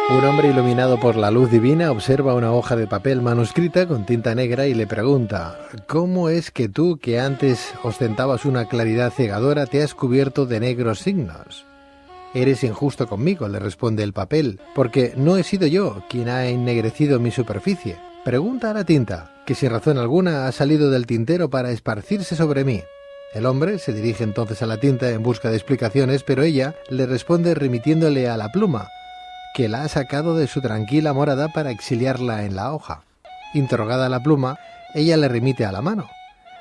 Un hombre iluminado por la luz divina observa una hoja de papel manuscrita con tinta negra y le pregunta: ¿cómo es que tú, que antes ostentabas una claridad cegadora, te has cubierto de negros signos? Eres injusto conmigo, le responde el papel, porque no he sido yo quien ha ennegrecido mi superficie. Pregunta a la tinta, que sin razón alguna ha salido del tintero para esparcirse sobre mí. El hombre se dirige entonces a la tinta en busca de explicaciones, pero ella le responde remitiéndole a la pluma, que la ha sacado de su tranquila morada para exiliarla en la hoja. Interrogada la pluma, ella le remite a la mano,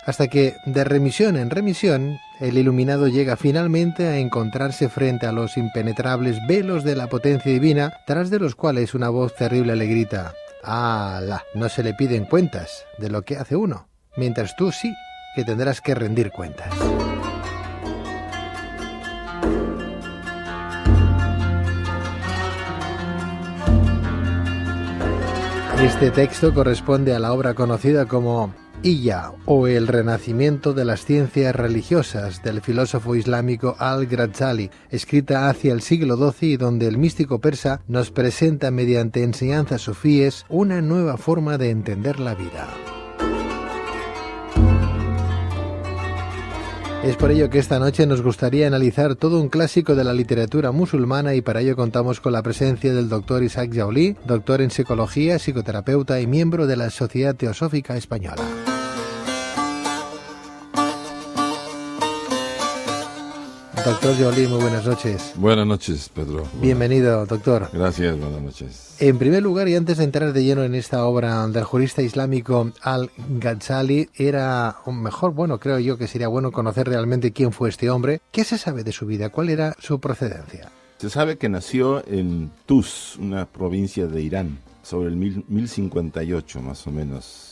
hasta que, de remisión en remisión, el iluminado llega finalmente a encontrarse frente a los impenetrables velos de la potencia divina, tras de los cuales una voz terrible le grita: ¡ala! No se le piden cuentas de lo que hace uno, mientras tú sí que tendrás que rendir cuentas. Este texto corresponde a la obra conocida como Illa, o el renacimiento de las ciencias religiosas, del filósofo islámico Al-Ghazali, escrita hacia el siglo XII y donde el místico persa nos presenta mediante enseñanzas sufíes una nueva forma de entender la vida. Es por ello que esta noche nos gustaría analizar todo un clásico de la literatura musulmana, y para ello contamos con la presencia del doctor Isaac Jaulí, doctor en psicología, psicoterapeuta y miembro de la Sociedad Teosófica Española. Doctor Jaulí, muy buenas noches. Buenas noches, Pedro. Bienvenido, doctor. Gracias, buenas noches. En primer lugar, y antes de entrar de lleno en esta obra del jurista islámico Al-Ghazali, creo yo que sería bueno conocer realmente quién fue este hombre. ¿Qué se sabe de su vida? ¿Cuál era su procedencia? Se sabe que nació en Tus, una provincia de Irán, sobre el 1058 más o menos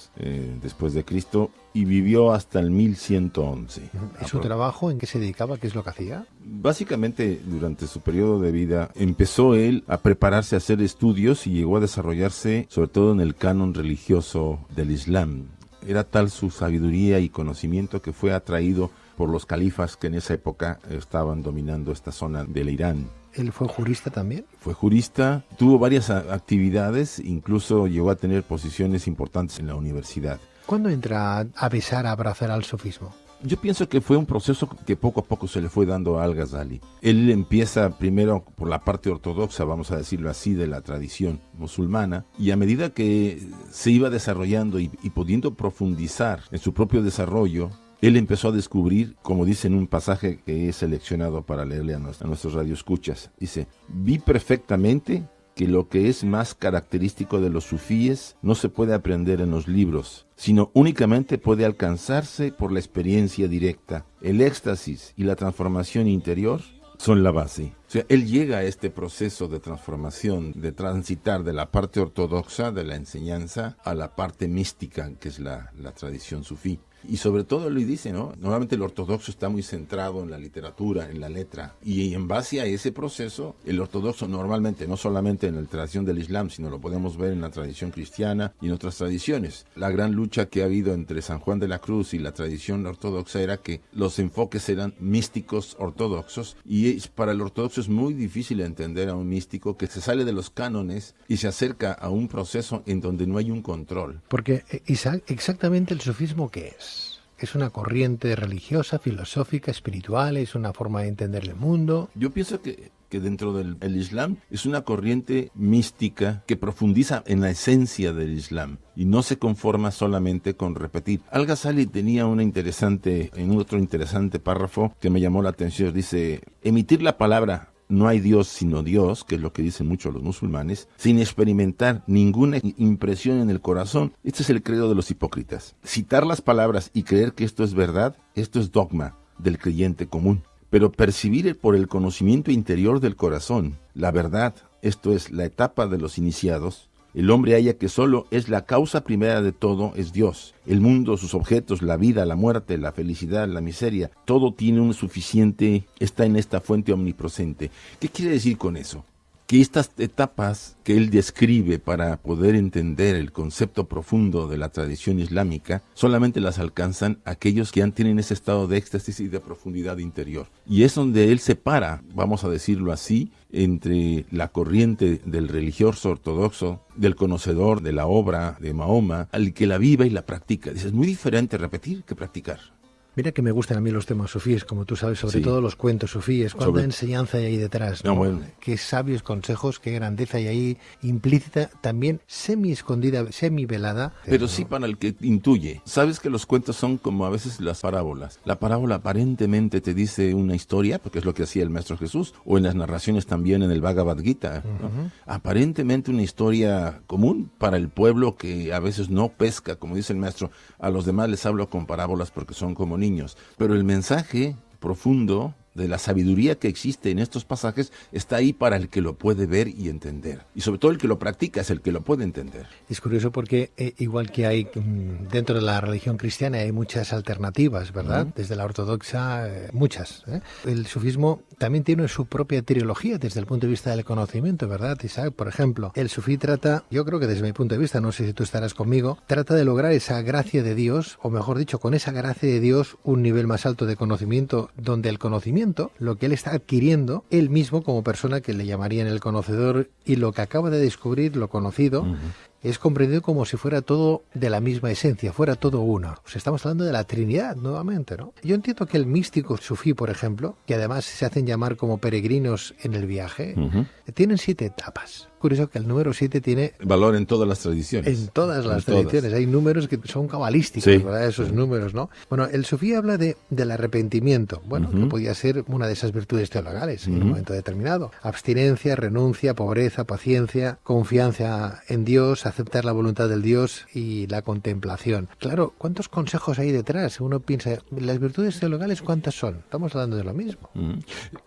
después de Cristo, y vivió hasta el 1111. ¿Y su trabajo en qué se dedicaba? ¿Qué es lo que hacía? Básicamente, durante su periodo de vida, empezó él a prepararse a hacer estudios y llegó a desarrollarse sobre todo en el canon religioso del Islam. Era tal su sabiduría y conocimiento que fue atraído por los califas que en esa época estaban dominando esta zona del Irán. ¿Él fue jurista también? Fue jurista, tuvo varias actividades, incluso llegó a tener posiciones importantes en la universidad. ¿Cuándo entra a besar, a abrazar al sufismo? Yo pienso que fue un proceso que poco a poco se le fue dando a Al-Ghazali. Él empieza primero por la parte ortodoxa, vamos a decirlo así, de la tradición musulmana, y a medida que se iba desarrollando y pudiendo profundizar en su propio desarrollo, él empezó a descubrir, como dice en un pasaje que he seleccionado para leerle a nuestros radioescuchas, dice: vi perfectamente que lo que es más característico de los sufíes no se puede aprender en los libros, sino únicamente puede alcanzarse por la experiencia directa. El éxtasis y la transformación interior son la base. O sea, él llega a este proceso de transformación, de transitar de la parte ortodoxa de la enseñanza a la parte mística, que es la tradición sufí. Y sobre todo él dice, ¿no? Normalmente el ortodoxo está muy centrado en la literatura, en la letra. Y en base a ese proceso, el ortodoxo normalmente, no solamente en la tradición del Islam, sino lo podemos ver en la tradición cristiana y en otras tradiciones. La gran lucha que ha habido entre San Juan de la Cruz y la tradición ortodoxa era que los enfoques eran místicos ortodoxos. Y para el ortodoxo es muy difícil entender a un místico que se sale de los cánones y se acerca a un proceso en donde no hay un control. Porque, Isaac, exactamente el sufismo, ¿qué es? ¿Es una corriente religiosa, filosófica, espiritual? ¿Es una forma de entender el mundo? Yo pienso que dentro del Islam es una corriente mística que profundiza en la esencia del Islam y no se conforma solamente con repetir. Al-Ghazali tenía en otro interesante párrafo que me llamó la atención. Dice: emitir la palabra "no hay Dios sino Dios", que es lo que dicen muchos los musulmanes, sin experimentar ninguna impresión en el corazón. Este es el credo de los hipócritas. Citar las palabras y creer que esto es verdad, esto es dogma del creyente común. Pero percibir por el conocimiento interior del corazón la verdad, esto es la etapa de los iniciados, el hombre halla que solo es la causa primera de todo, es Dios. El mundo, sus objetos, la vida, la muerte, la felicidad, la miseria, todo tiene un suficiente, está en esta fuente omnipresente. ¿Qué quiere decir con eso? que estas etapas que él describe para poder entender el concepto profundo de la tradición islámica, solamente las alcanzan aquellos que tienen ese estado de éxtasis y de profundidad interior. Y es donde él separa, vamos a decirlo así, entre la corriente del religioso ortodoxo, del conocedor de la obra de Mahoma, al que la viva y la practica. Dice, es muy diferente repetir que practicar. Mira que me gustan a mí los temas sufíes, como tú sabes, sobre todo los cuentos sufíes. ¿Cuánta enseñanza hay ahí detrás? ¿No? Bueno. Qué sabios consejos, qué grandeza hay ahí implícita, también semi-escondida, semi-velada. Pero sí para el que intuye. Sabes que los cuentos son como a veces las parábolas. La parábola aparentemente te dice una historia, porque es lo que hacía el Maestro Jesús, o en las narraciones también en el Bhagavad Gita. ¿No? Aparentemente una historia común para el pueblo que a veces no pesca, como dice el Maestro. A los demás les hablo con parábolas porque son como niños, pero el mensaje profundo de la sabiduría que existe en estos pasajes está ahí para el que lo puede ver y entender. Y sobre todo el que lo practica es el que lo puede entender. Es curioso porque igual que hay dentro de la religión cristiana hay muchas alternativas, ¿verdad? Desde la ortodoxa, muchas. El sufismo también tiene su propia trilogía desde el punto de vista del conocimiento, ¿verdad, Isaac? Por ejemplo, el sufí trata, yo creo que desde mi punto de vista, no sé si tú estarás conmigo, trata de lograr esa gracia de Dios, o mejor dicho, con esa gracia de Dios, un nivel más alto de conocimiento, donde el conocimiento, lo que él está adquiriendo, él mismo como persona que le llamarían el conocedor, y lo que acaba de descubrir, lo conocido, es comprendido como si fuera todo de la misma esencia, fuera todo uno. O sea, estamos hablando de la Trinidad nuevamente, ¿no? Yo entiendo que el místico sufí, por ejemplo, que además se hacen llamar como peregrinos en el viaje, tienen 7 etapas. Curioso que el número 7 tiene valor en todas las tradiciones. En todas las tradiciones. Hay números que son cabalísticos, ¿verdad? Esos números, ¿no? Bueno, el sufí habla del arrepentimiento, bueno, que podía ser una de esas virtudes teologales en un momento determinado. Abstinencia, renuncia, pobreza, paciencia, confianza en Dios, aceptar la voluntad del Dios y la contemplación. Claro, ¿cuántos consejos hay detrás? Uno piensa, ¿las virtudes teologales cuántas son? Estamos hablando de lo mismo.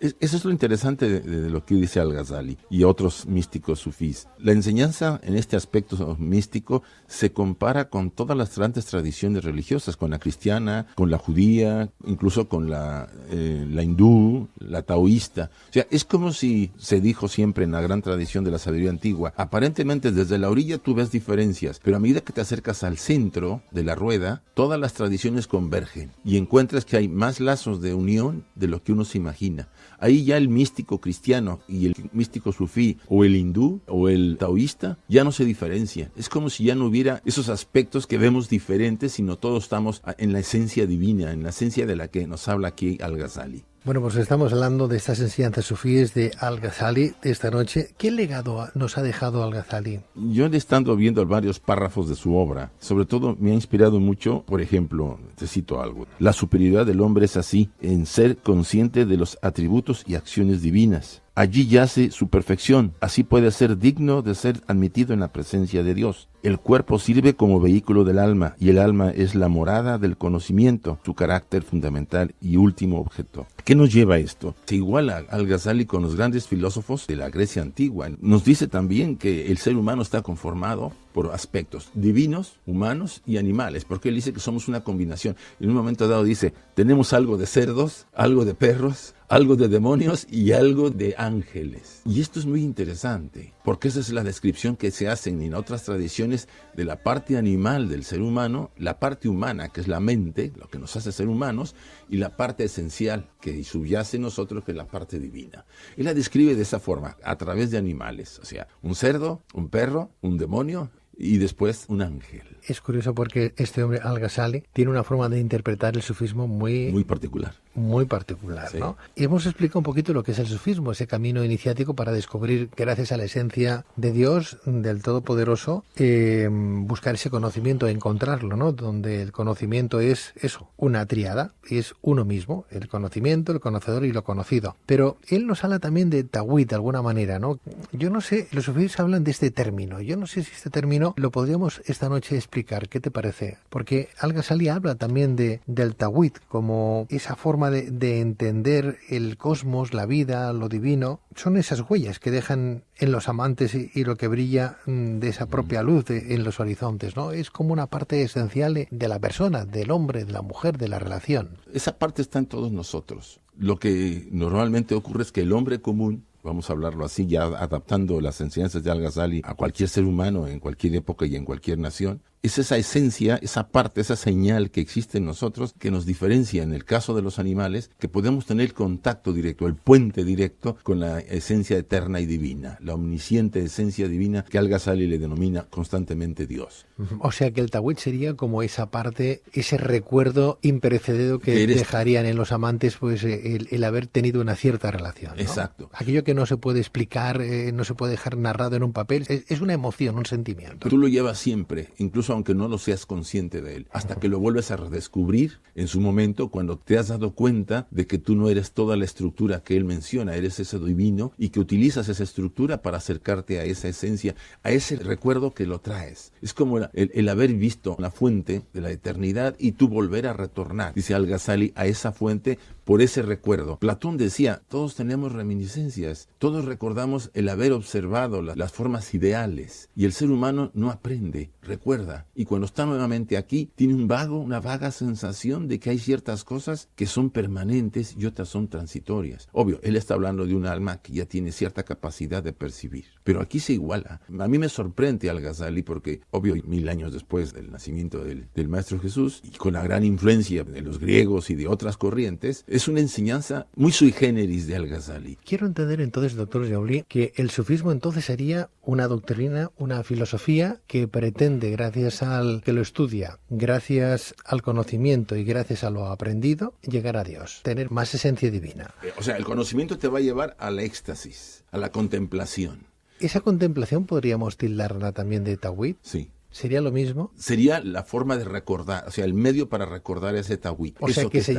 Eso es lo interesante de lo que dice Al-Ghazali y otros místicos sufís. La enseñanza en este aspecto místico se compara con todas las grandes tradiciones religiosas, con la cristiana, con la judía, incluso con la hindú, la taoísta. O sea, es como si se dijo siempre en la gran tradición de la sabiduría antigua, aparentemente desde la orilla tú ves diferencias, pero a medida que te acercas al centro de la rueda, todas las tradiciones convergen y encuentras que hay más lazos de unión de lo que uno se imagina. Ahí ya el místico cristiano y el místico sufí o el hindú o el taoísta ya no se diferencian. Es como si ya no hubiera esos aspectos que vemos diferentes, sino todos estamos en la esencia divina, en la esencia de la que nos habla aquí Al-Ghazali. Bueno, pues estamos hablando de estas enseñanzas sufíes de Al-Ghazali esta noche. ¿Qué legado nos ha dejado Al-Ghazali? Yo estando viendo varios párrafos de su obra, sobre todo me ha inspirado mucho, por ejemplo, te cito algo, la superioridad del hombre es así, en ser consciente de los atributos y acciones divinas. Allí yace su perfección, así puede ser digno de ser admitido en la presencia de Dios. El cuerpo sirve como vehículo del alma, y el alma es la morada del conocimiento, su carácter fundamental y último objeto. ¿Qué nos lleva a esto? Se iguala Al-Ghazali con los grandes filósofos de la Grecia antigua. Nos dice también que el ser humano está conformado por aspectos divinos, humanos y animales, porque él dice que somos una combinación. En un momento dado dice, tenemos algo de cerdos, algo de perros, algo de demonios y algo de ángeles. Y esto es muy interesante, porque esa es la descripción que se hace en otras tradiciones de la parte animal del ser humano, la parte humana, que es la mente, lo que nos hace ser humanos, y la parte esencial, que subyace en nosotros, que es la parte divina. Él la describe de esa forma, a través de animales, o sea, un cerdo, un perro, un demonio, y después un ángel. Es curioso porque este hombre, Al-Ghazali, tiene una forma de interpretar el sufismo muy particular. Muy particular, sí. ¿no? Y hemos explicado un poquito lo que es el sufismo, ese camino iniciático para descubrir, gracias a la esencia de Dios, del Todopoderoso, buscar ese conocimiento, encontrarlo, ¿no? Donde el conocimiento es eso, una tríada, es uno mismo, el conocimiento, el conocedor y lo conocido. Pero él nos habla también de tawhid, de alguna manera, ¿no? Yo no sé, los sufíes hablan de este término, yo no sé si este término lo podríamos esta noche explicar, ¿qué te parece? Porque Al-Ghazali habla también del tawhid, como esa forma de entender el cosmos, la vida, lo divino. Son esas huellas que dejan en los amantes y lo que brilla de esa propia luz en los horizontes, ¿no? Es como una parte esencial de la persona, del hombre, de la mujer, de la relación. Esa parte está en todos nosotros. Lo que normalmente ocurre es que el hombre común vamos a hablarlo así, ya adaptando las enseñanzas de Al-Ghazali a cualquier ser humano en cualquier época y en cualquier nación, es esa esencia, esa parte, esa señal que existe en nosotros que nos diferencia en el caso de los animales, que podemos tener contacto directo, el puente directo con la esencia eterna y divina, la omnisciente esencia divina que Al-Ghazali le denomina constantemente Dios. O sea que el tawhid sería como esa parte, ese recuerdo imperecedero que dejarían en los amantes pues el haber tenido una cierta relación, ¿no? Exacto. Aquello que no se puede explicar, no se puede dejar narrado en un papel, es una emoción, un sentimiento. Tú lo llevas siempre, incluso aunque no lo seas consciente de él, hasta que lo vuelves a redescubrir en su momento cuando te has dado cuenta de que tú no eres toda la estructura que él menciona, eres ese divino y que utilizas esa estructura para acercarte a esa esencia, a ese recuerdo que lo traes. Es como el haber visto la fuente de la eternidad y tú volver a retornar, dice Al-Ghazali, a esa fuente por ese recuerdo. Platón decía, todos tenemos reminiscencias, todos recordamos el haber observado las formas ideales y el ser humano no aprende, recuerda, y cuando está nuevamente aquí tiene una vaga sensación de que hay ciertas cosas que son permanentes y otras son transitorias. Obvio, él está hablando de un alma que ya tiene cierta capacidad de percibir, pero aquí se iguala. A mí me sorprende Al-Ghazali porque, obvio, 1000 años después del nacimiento del Maestro Jesús y con la gran influencia de los griegos y de otras corrientes, es una enseñanza muy sui generis de Al-Ghazali. Quiero entender entonces, doctor Jauli, que el sufismo entonces sería una doctrina, una filosofía que pretende, gracias al que lo estudia, gracias al conocimiento y gracias a lo aprendido, llegar a Dios, tener más esencia divina. O sea, el conocimiento te va a llevar al éxtasis, a la contemplación. ¿Esa contemplación podríamos tildarla también de tawhid? Sí. ¿Sería lo mismo? Sería la forma de recordar, o sea, el medio para recordar ese tawhid. O sea, que se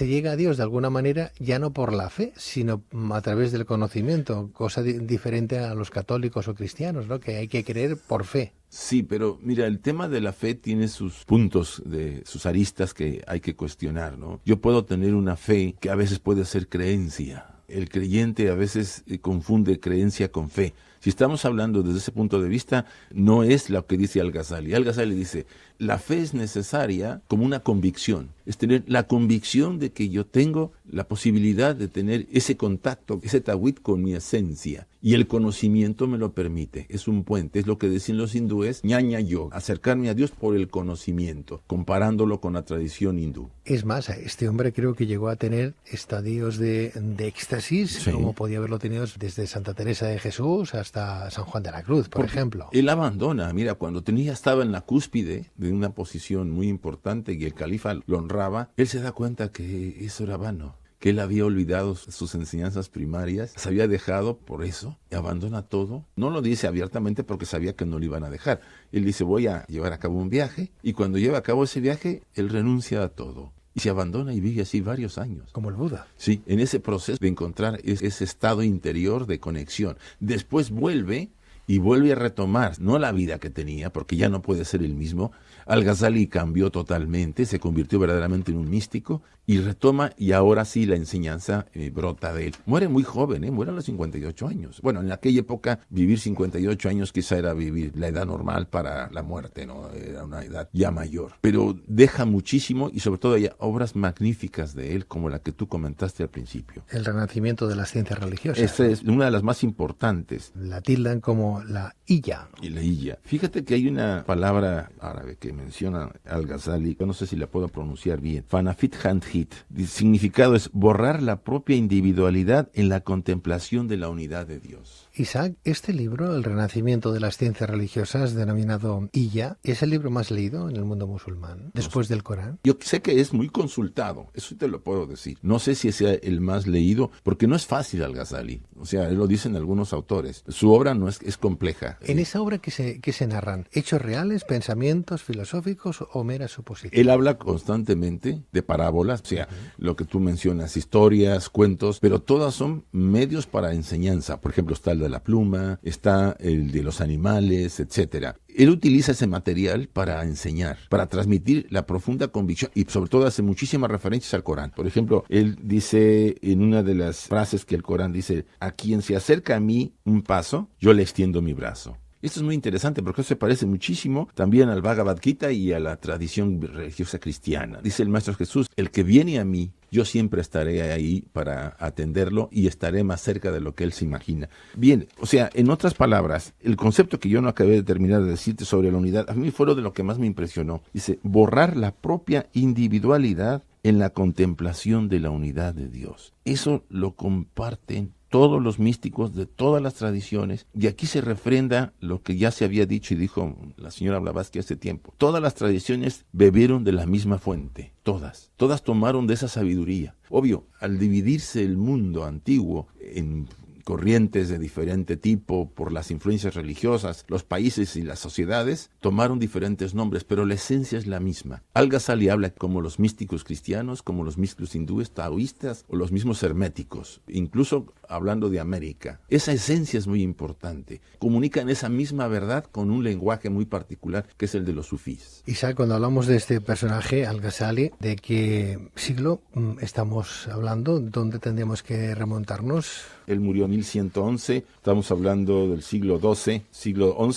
llega a Dios de alguna manera ya no por la fe, sino a través del conocimiento, cosa diferente a los católicos o cristianos, ¿no? Que hay que creer por fe. Sí, pero mira, el tema de la fe tiene sus puntos, sus aristas que hay que cuestionar, ¿no? Yo puedo tener una fe que a veces puede ser creencia. El creyente a veces confunde creencia con fe. Si estamos hablando desde ese punto de vista, no es lo que dice Al-Ghazali. Al-Ghazali dice, la fe es necesaria como una convicción. Es tener la convicción de que yo tengo la posibilidad de tener ese contacto, ese tawhid con mi esencia. Y el conocimiento me lo permite. Es un puente. Es lo que decían los hindúes, ñaña yoga. Acercarme a Dios por el conocimiento, comparándolo con la tradición hindú. Es más, este hombre creo que llegó a tener estadios de éxtasis, sí, como podía haberlo tenido desde Santa Teresa de Jesús hasta San Juan de la Cruz, por ejemplo. Él abandona, mira, cuando estaba en la cúspide de una posición muy importante y el califa lo honraba, él se da cuenta que eso era vano, que él había olvidado sus enseñanzas primarias, se había dejado por eso, y abandona todo. No lo dice abiertamente porque sabía que no lo iban a dejar. Él dice, voy a llevar a cabo un viaje, y cuando lleva a cabo ese viaje, él renuncia a todo. Y se abandona y vive así varios años. Como el Buda. Sí, en ese proceso de encontrar ese estado interior de conexión. Después vuelve a retomar, no la vida que tenía, porque ya no puede ser el mismo. Al-Ghazali cambió totalmente, se convirtió verdaderamente en un místico y retoma, y ahora sí la enseñanza brota de él. Muere muy joven, muere a los 58 años. Bueno, en aquella época vivir 58 años quizá era vivir la edad normal para la muerte, ¿no? Era una edad ya mayor. Pero deja muchísimo y sobre todo hay obras magníficas de él como la que tú comentaste al principio. El renacimiento de las ciencias religiosas. Esa es una de las más importantes. La tildan como la illa. Y la illa. Fíjate que hay una palabra árabe que menciona Al-Ghazali, yo no sé si la puedo pronunciar bien, Fanafit Handhit. El significado es borrar la propia individualidad en la contemplación de la unidad de Dios. Isaac, este libro, El renacimiento de las ciencias religiosas, denominado Illa, es el libro más leído en el mundo musulmán, después del Corán. Yo sé que es muy consultado, eso te lo puedo decir. No sé si sea el más leído, porque no es fácil Al-Ghazali. O sea, lo dicen algunos autores. Su obra no es compleja. En esa obra que se narran, ¿hechos reales, pensamientos filosóficos o meras suposiciones? Él habla constantemente de parábolas, o sea, lo que tú mencionas, historias, cuentos, pero todas son medios para enseñanza. Por ejemplo, está el de la pluma, está el de los animales, etcétera. Él utiliza ese material para enseñar, para transmitir la profunda convicción y sobre todo hace muchísimas referencias al Corán. Por ejemplo, él dice en una de las frases que el Corán dice, a quien se acerca a mí un paso, yo le extiendo mi brazo. Esto es muy interesante porque se parece muchísimo también al Bhagavad Gita y a la tradición religiosa cristiana. Dice el Maestro Jesús, el que viene a mí, yo siempre estaré ahí para atenderlo y estaré más cerca de lo que él se imagina. Bien, o sea, en otras palabras, el concepto que yo no acabé de terminar de decirte sobre la unidad, a mí fue lo de lo que más me impresionó. Dice, borrar la propia individualidad en la contemplación de la unidad de Dios. Eso lo comparten todos los místicos de todas las tradiciones, y aquí se refrenda lo que ya se había dicho y dijo la señora Blavatsky hace tiempo. Todas las tradiciones bebieron de la misma fuente, todas tomaron de esa sabiduría. Obvio, al dividirse el mundo antiguo en corrientes de diferente tipo por las influencias religiosas, los países y las sociedades tomaron diferentes nombres, pero la esencia es la misma. Al-Ghazali habla como los místicos cristianos, como los místicos hindúes, taoístas o los mismos herméticos, incluso hablando de América. Esa esencia es muy importante. Comunican esa misma verdad con un lenguaje muy particular que es el de los sufís. Isaac, cuando hablamos de este personaje, Al-Ghazali, ¿de qué siglo estamos hablando? ¿Dónde tendríamos que remontarnos? Él murió en 1111, estamos hablando del siglo XI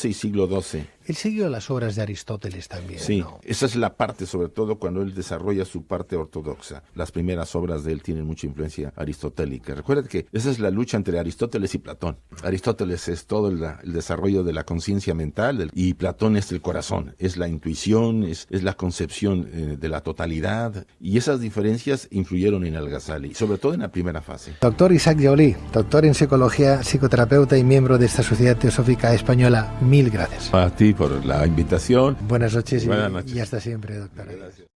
y siglo XII. Él siguió las obras de Aristóteles también, sí, ¿no? Esa es la parte, sobre todo cuando él desarrolla su parte ortodoxa. Las primeras obras de él tienen mucha influencia aristotélica. Recuerda que esa es la lucha entre Aristóteles y Platón. Aristóteles es todo el desarrollo de la conciencia mental y Platón es el corazón, es la intuición, es la concepción de la totalidad. Y esas diferencias influyeron en Al-Ghazali, sobre todo en la primera fase. Doctor Isaac Joly, doctor en psicología, psicoterapeuta y miembro de esta Sociedad Teosófica Española, mil gracias. A ti por la invitación. Buenas noches y hasta siempre, doctor. Gracias.